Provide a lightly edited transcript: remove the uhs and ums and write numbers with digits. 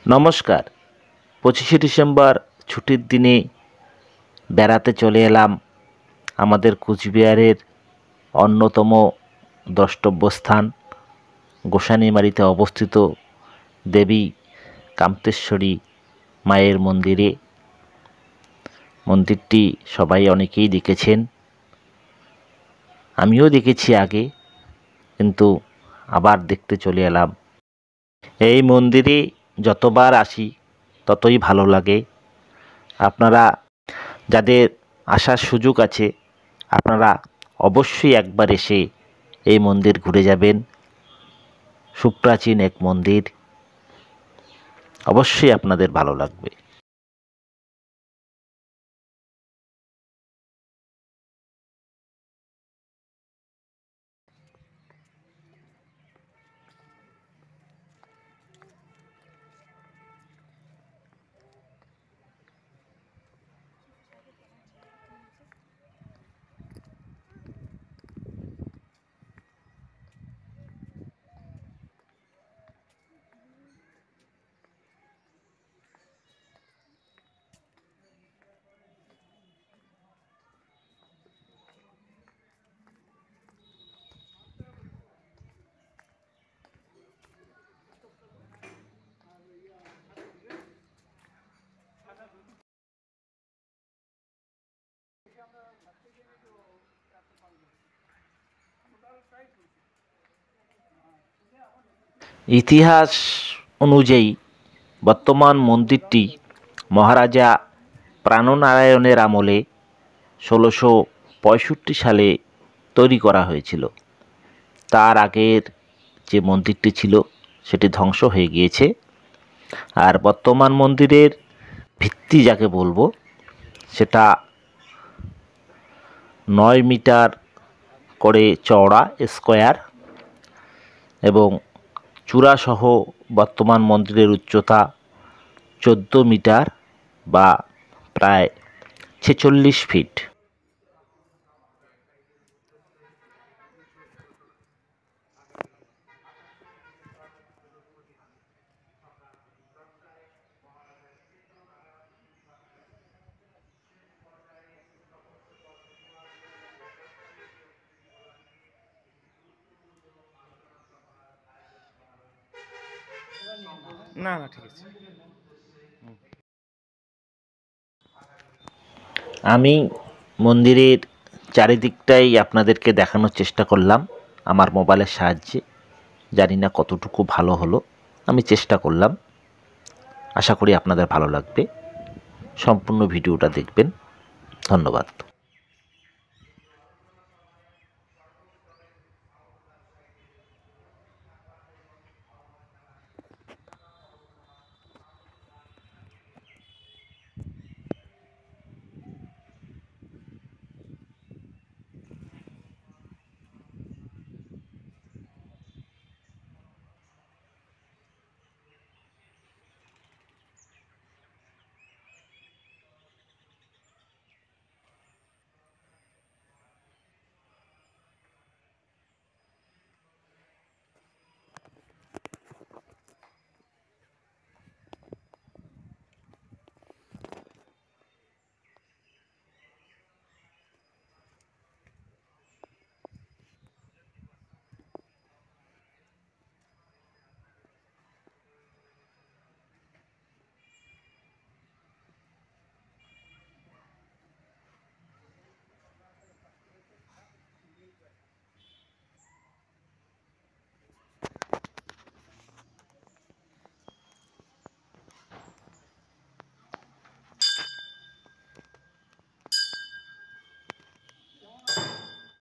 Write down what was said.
নমস্কার। 25শে ডিসেম্বর ছুটির দিনে বেড়াতে চলে এলাম আমাদের কোচবিহারের অন্যতম দ্রষ্টব্য স্থান গোসানিমারীতে অবস্থিত দেবী কামতেশ্বরী মায়ের মন্দিরে। মন্দিরটি সবাই অনেকেই দেখেছেন, আমিও দেখেছি আগে, কিন্তু আবার দেখতে চলে এলাম। এই মন্দিরে যতবার আসি ততই ভালো লাগে। আপনারা যাদের আসার সুযোগ আছে আপনারা অবশ্যই একবার এসে এই মন্দির ঘুরে যাবেন। সুপ্রাচীন এক মন্দির, অবশ্যই আপনাদের ভালো লাগবে। ইতিহাস অনুযায়ী বর্তমান মন্দিরটি মহারাজা প্রাণনারায়ণের আমলে 1665 সালে তৈরি করা হয়েছিল। তার আগের যে মন্দিরটি ছিল সেটি ধ্বংস হয়ে গিয়েছে। আর বর্তমান মন্দিরের ভিত্তি যাকে বলবো সেটা 9 মিটার করে চওড়া স্কোয়ার এবং চূড়াসহ বর্তমান মন্দিরের উচ্চতা 14 মিটার বা প্রায় 46 ফিট। না না ঠিক আছে। আমি মন্দিরের চারিদিকটাই আপনাদেরকে দেখানোর চেষ্টা করলাম আমার মোবাইলের সাহায্যে। জানি না কতটুকু ভালো হলো, আমি চেষ্টা করলাম। আশা করি আপনাদের ভালো লাগবে। সম্পূর্ণ ভিডিওটা দেখবেন। ধন্যবাদ।